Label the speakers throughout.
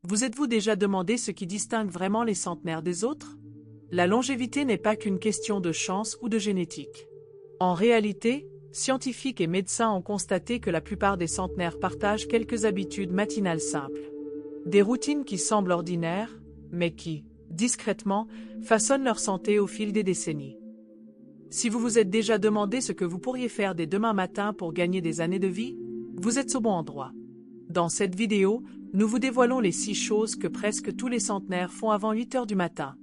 Speaker 1: Vous êtes-vous déjà demandé ce qui distingue vraiment les centenaires des autres? La longévité n'est pas qu'une question de chance ou de génétique. En réalité, scientifiques et médecins ont constaté que la plupart des centenaires partagent quelques habitudes matinales simples. Des routines qui semblent ordinaires, mais qui, discrètement, façonnent leur santé au fil des décennies. Si vous vous êtes déjà demandé ce que vous pourriez faire dès demain matin pour gagner des années de vie, vous êtes au bon endroit. Dans cette vidéo, nous vous dévoilons les 6 choses que presque tous les centenaires font avant 8 heures du matin.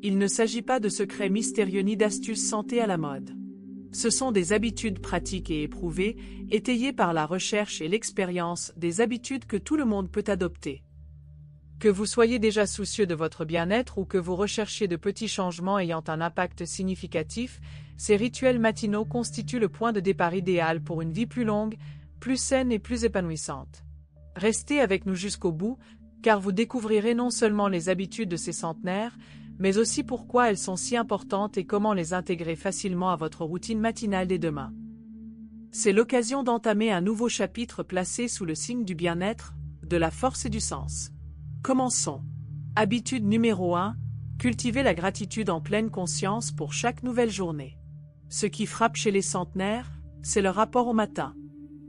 Speaker 1: Il ne s'agit pas de secrets mystérieux ni d'astuces santé à la mode. Ce sont des habitudes pratiques et éprouvées, étayées par la recherche et l'expérience, des habitudes que tout le monde peut adopter. Que vous soyez déjà soucieux de votre bien-être ou que vous recherchiez de petits changements ayant un impact significatif, ces rituels matinaux constituent le point de départ idéal pour une vie plus longue, plus saine et plus épanouissante. Restez avec nous jusqu'au bout, car vous découvrirez non seulement les habitudes de ces centenaires, mais aussi pourquoi elles sont si importantes et comment les intégrer facilement à votre routine matinale dès demain. C'est l'occasion d'entamer un nouveau chapitre placé sous le signe du bien-être, de la force et du sens. Commençons. Habitude numéro 1, cultiver la gratitude en pleine conscience pour chaque nouvelle journée. Ce qui frappe chez les centenaires, c'est leur rapport au matin.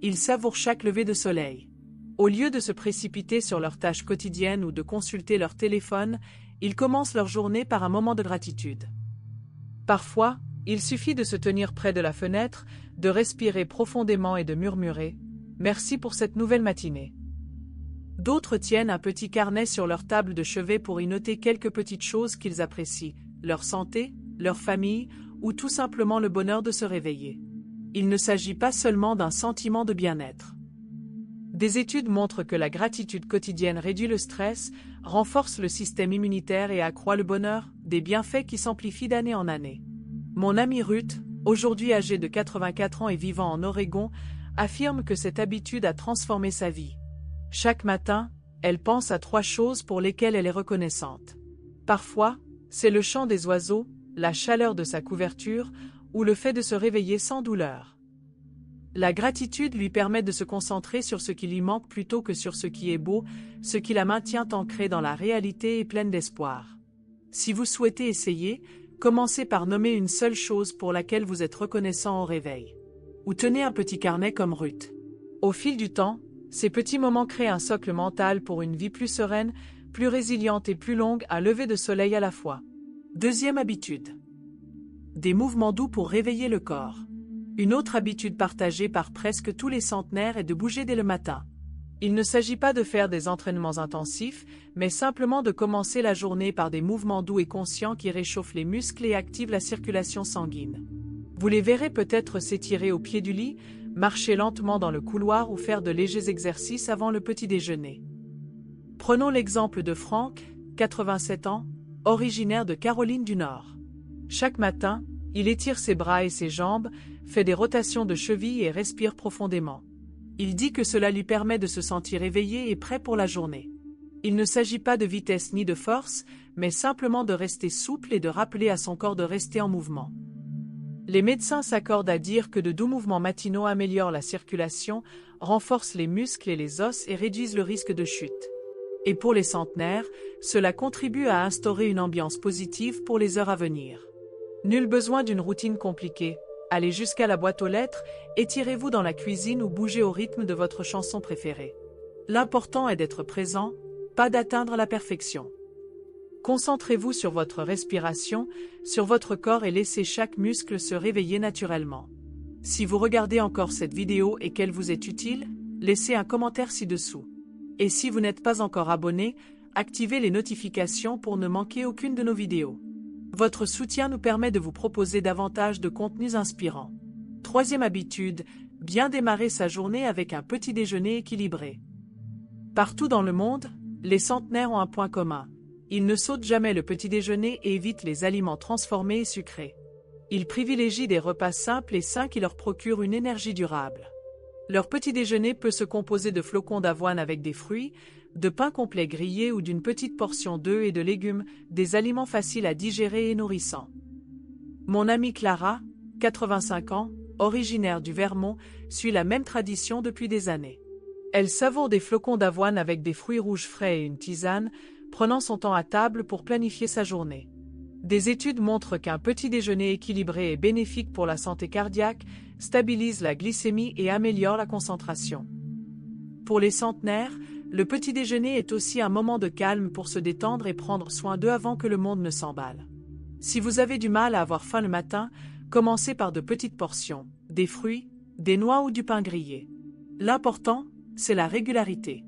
Speaker 1: Ils savourent chaque lever de soleil. Au lieu de se précipiter sur leurs tâches quotidiennes ou de consulter leur téléphone, ils commencent leur journée par un moment de gratitude. Parfois, il suffit de se tenir près de la fenêtre, de respirer profondément et de murmurer « Merci pour cette nouvelle matinée ». D'autres tiennent un petit carnet sur leur table de chevet pour y noter quelques petites choses qu'ils apprécient, leur santé, leur famille ou tout simplement le bonheur de se réveiller. Il ne s'agit pas seulement d'un sentiment de bien-être. Des études montrent que la gratitude quotidienne réduit le stress, renforce le système immunitaire et accroît le bonheur, des bienfaits qui s'amplifient d'année en année. Mon amie Ruth, aujourd'hui âgée de 84 ans et vivant en Oregon, affirme que cette habitude a transformé sa vie. Chaque matin, elle pense à 3 choses pour lesquelles elle est reconnaissante. Parfois, c'est le chant des oiseaux, la chaleur de sa couverture ou le fait de se réveiller sans douleur. La gratitude lui permet de se concentrer sur ce qui lui manque plutôt que sur ce qui est beau, ce qui la maintient ancrée dans la réalité et pleine d'espoir. Si vous souhaitez essayer, commencez par nommer une seule chose pour laquelle vous êtes reconnaissant au réveil. Ou tenez un petit carnet comme Ruth. Au fil du temps, ces petits moments créent un socle mental pour une vie plus sereine, plus résiliente et plus longue à lever de soleil à la fois. Deuxième habitude. Des mouvements doux pour réveiller le corps. Une autre habitude partagée par presque tous les centenaires est de bouger dès le matin. Il ne s'agit pas de faire des entraînements intensifs, mais simplement de commencer la journée par des mouvements doux et conscients qui réchauffent les muscles et activent la circulation sanguine. Vous les verrez peut-être s'étirer au pied du lit, marcher lentement dans le couloir ou faire de légers exercices avant le petit déjeuner. Prenons l'exemple de Frank, 87 ans, originaire de Caroline du Nord. Chaque matin, il étire ses bras et ses jambes, fait des rotations de cheville et respire profondément. Il dit que cela lui permet de se sentir éveillé et prêt pour la journée. Il ne s'agit pas de vitesse ni de force, mais simplement de rester souple et de rappeler à son corps de rester en mouvement. Les médecins s'accordent à dire que de doux mouvements matinaux améliorent la circulation, renforcent les muscles et les os et réduisent le risque de chute. Et pour les centenaires, cela contribue à instaurer une ambiance positive pour les heures à venir. Nul besoin d'une routine compliquée. Allez jusqu'à la boîte aux lettres, étirez-vous dans la cuisine ou bougez au rythme de votre chanson préférée. L'important est d'être présent, pas d'atteindre la perfection. Concentrez-vous sur votre respiration, sur votre corps et laissez chaque muscle se réveiller naturellement. Si vous regardez encore cette vidéo et qu'elle vous est utile, laissez un commentaire ci-dessous. Et si vous n'êtes pas encore abonné, activez les notifications pour ne manquer aucune de nos vidéos. Votre soutien nous permet de vous proposer davantage de contenus inspirants. Troisième habitude, bien démarrer sa journée avec un petit déjeuner équilibré. Partout dans le monde, les centenaires ont un point commun. Ils ne sautent jamais le petit déjeuner et évitent les aliments transformés et sucrés. Ils privilégient des repas simples et sains qui leur procurent une énergie durable. Leur petit déjeuner peut se composer de flocons d'avoine avec des fruits, de pain complet grillé ou d'une petite portion d'œufs et de légumes, des aliments faciles à digérer et nourrissants. Mon amie Clara, 85 ans, originaire du Vermont, suit la même tradition depuis des années. Elle savoure des flocons d'avoine avec des fruits rouges frais et une tisane, prenant son temps à table pour planifier sa journée. Des études montrent qu'un petit déjeuner équilibré est bénéfique pour la santé cardiaque, stabilise la glycémie et améliore la concentration. Pour les centenaires, le petit déjeuner est aussi un moment de calme pour se détendre et prendre soin d'eux avant que le monde ne s'emballe. Si vous avez du mal à avoir faim le matin, commencez par de petites portions, des fruits, des noix ou du pain grillé. L'important, c'est la régularité.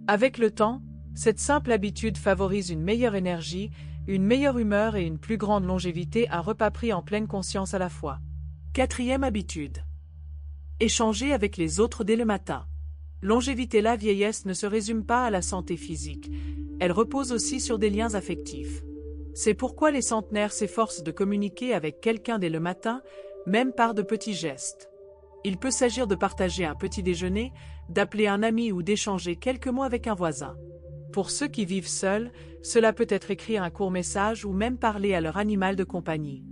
Speaker 1: Avec le temps, cette simple habitude favorise une meilleure énergie, une meilleure humeur et une plus grande longévité, un repas pris en pleine conscience à la fois. 4e habitude. Échanger avec les autres dès le matin. Longévité. La vieillesse ne se résume pas à la santé physique, elle repose aussi sur des liens affectifs. C'est pourquoi les centenaires s'efforcent de communiquer avec quelqu'un dès le matin, même par de petits gestes. Il peut s'agir de partager un petit déjeuner, d'appeler un ami ou d'échanger quelques mots avec un voisin. Pour ceux qui vivent seuls, cela peut être écrire un court message ou même parler à leur animal de compagnie.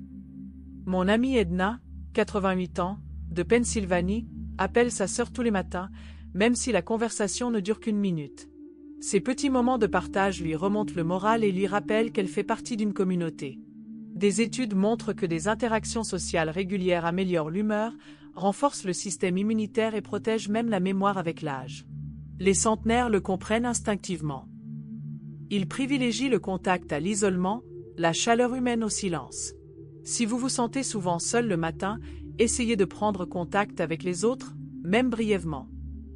Speaker 1: Mon amie Edna, 88 ans, de Pennsylvanie, appelle sa sœur tous les matins, même si la conversation ne dure qu'une minute. Ces petits moments de partage lui remontent le moral et lui rappellent qu'elle fait partie d'une communauté. Des études montrent que des interactions sociales régulières améliorent l'humeur, renforcent le système immunitaire et protègent même la mémoire avec l'âge. Les centenaires le comprennent instinctivement. Ils privilégient le contact à l'isolement, la chaleur humaine au silence. Si vous vous sentez souvent seul le matin, essayez de prendre contact avec les autres, même brièvement.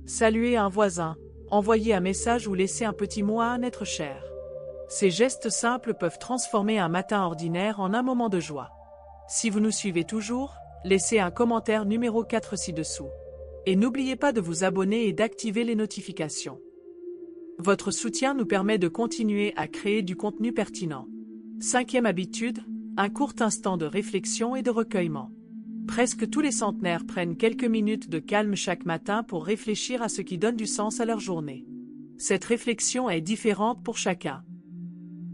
Speaker 1: Saluez un voisin, envoyez un message ou laissez un petit mot à un être cher. Ces gestes simples peuvent transformer un matin ordinaire en un moment de joie. Si vous nous suivez toujours, laissez un commentaire numéro 4 ci-dessous. Et n'oubliez pas de vous abonner et d'activer les notifications. Votre soutien nous permet de continuer à créer du contenu pertinent. 5e habitude, un court instant de réflexion et de recueillement. Presque tous les centenaires prennent quelques minutes de calme chaque matin pour réfléchir à ce qui donne du sens à leur journée. Cette réflexion est différente pour chacun.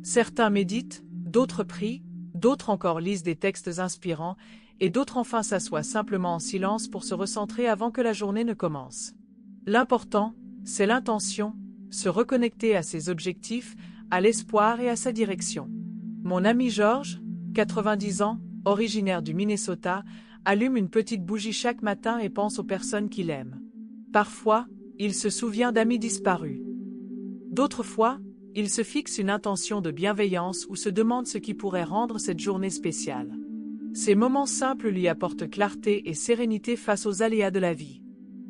Speaker 1: Certains méditent, d'autres prient, d'autres encore lisent des textes inspirants, et d'autres enfin s'assoient simplement en silence pour se recentrer avant que la journée ne commence. L'important, c'est l'intention, se reconnecter à ses objectifs, à l'espoir et à sa direction. Mon ami George, 90 ans, originaire du Minnesota, allume une petite bougie chaque matin et pense aux personnes qu'il aime. Parfois, il se souvient d'amis disparus. D'autres fois, il se fixe une intention de bienveillance ou se demande ce qui pourrait rendre cette journée spéciale. Ces moments simples lui apportent clarté et sérénité face aux aléas de la vie.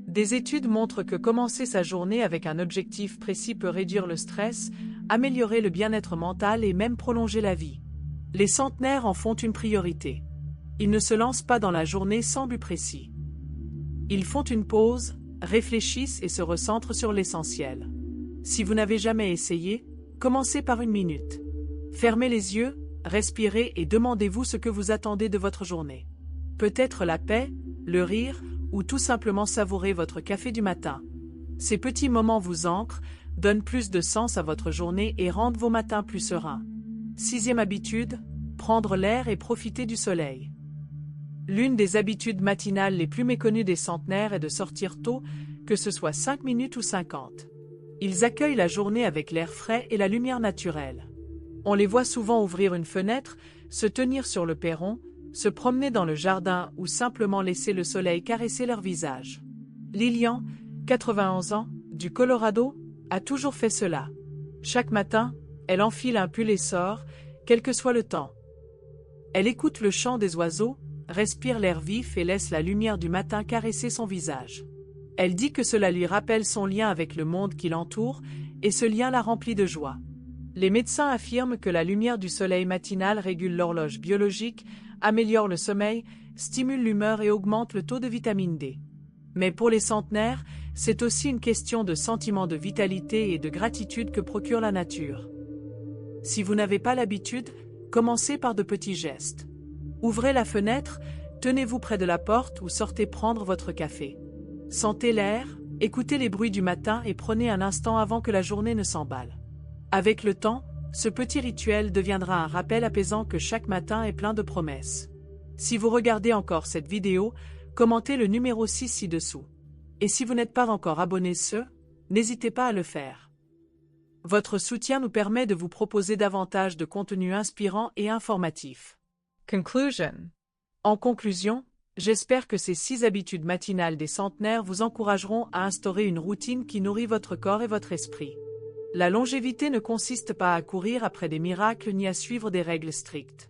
Speaker 1: Des études montrent que commencer sa journée avec un objectif précis peut réduire le stress, améliorer le bien-être mental et même prolonger la vie. Les centenaires en font une priorité. Ils ne se lancent pas dans la journée sans but précis. Ils font une pause, réfléchissent et se recentrent sur l'essentiel. Si vous n'avez jamais essayé, commencez par 1 minute. Fermez les yeux, respirez et demandez-vous ce que vous attendez de votre journée. Peut-être la paix, le rire, ou tout simplement savourer votre café du matin. Ces petits moments vous ancrent, donnent plus de sens à votre journée et rendent vos matins plus sereins. 6e habitude, prendre l'air et profiter du soleil. L'une des habitudes matinales les plus méconnues des centenaires est de sortir tôt, que ce soit 5 minutes ou 50. Ils accueillent la journée avec l'air frais et la lumière naturelle. On les voit souvent ouvrir une fenêtre, se tenir sur le perron, se promener dans le jardin ou simplement laisser le soleil caresser leur visage. Lilian, 91 ans, du Colorado, a toujours fait cela. Chaque matin, elle enfile un pull et sort, quel que soit le temps. Elle écoute le chant des oiseaux, respire l'air vif et laisse la lumière du matin caresser son visage. Elle dit que cela lui rappelle son lien avec le monde qui l'entoure, et ce lien la remplit de joie. Les médecins affirment que la lumière du soleil matinal régule l'horloge biologique, améliore le sommeil, stimule l'humeur et augmente le taux de vitamine D. Mais pour les centenaires, c'est aussi une question de sentiment de vitalité et de gratitude que procure la nature. Si vous n'avez pas l'habitude, commencez par de petits gestes. Ouvrez la fenêtre, tenez-vous près de la porte ou sortez prendre votre café. Sentez l'air, écoutez les bruits du matin et prenez un instant avant que la journée ne s'emballe. Avec le temps, ce petit rituel deviendra un rappel apaisant que chaque matin est plein de promesses. Si vous regardez encore cette vidéo, commentez le numéro 6 ci-dessous. Et si vous n'êtes pas encore abonné, n'hésitez pas à le faire. Votre soutien nous permet de vous proposer davantage de contenu inspirant et informatif.
Speaker 2: Conclusion.
Speaker 1: En conclusion, j'espère que ces 6 habitudes matinales des centenaires vous encourageront à instaurer une routine qui nourrit votre corps et votre esprit. La longévité ne consiste pas à courir après des miracles ni à suivre des règles strictes.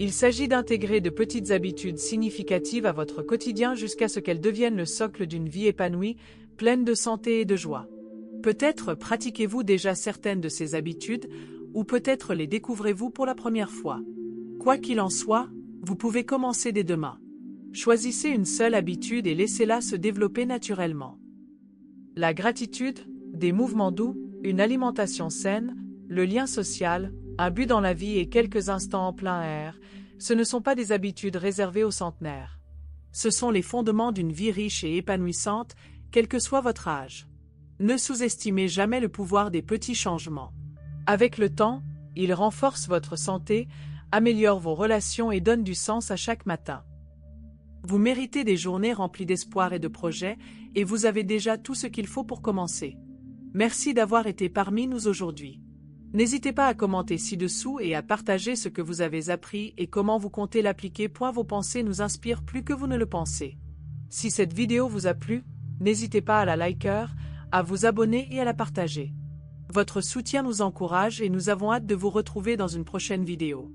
Speaker 1: Il s'agit d'intégrer de petites habitudes significatives à votre quotidien jusqu'à ce qu'elles deviennent le socle d'une vie épanouie, pleine de santé et de joie. Peut-être pratiquez-vous déjà certaines de ces habitudes, ou peut-être les découvrez-vous pour la première fois. Quoi qu'il en soit, vous pouvez commencer dès demain. Choisissez une seule habitude et laissez-la se développer naturellement. La gratitude, des mouvements doux, une alimentation saine, le lien social, un but dans la vie et quelques instants en plein air, ce ne sont pas des habitudes réservées aux centenaires. Ce sont les fondements d'une vie riche et épanouissante, quel que soit votre âge. Ne sous-estimez jamais le pouvoir des petits changements. Avec le temps, ils renforcent votre santé, améliorent vos relations et donnent du sens à chaque matin. Vous méritez des journées remplies d'espoir et de projets, et vous avez déjà tout ce qu'il faut pour commencer. Merci d'avoir été parmi nous aujourd'hui. N'hésitez pas à commenter ci-dessous et à partager ce que vous avez appris et comment vous comptez l'appliquer. Vos pensées nous inspirent plus que vous ne le pensez. Si cette vidéo vous a plu, n'hésitez pas à la liker, à vous abonner et à la partager. Votre soutien nous encourage et nous avons hâte de vous retrouver dans une prochaine vidéo.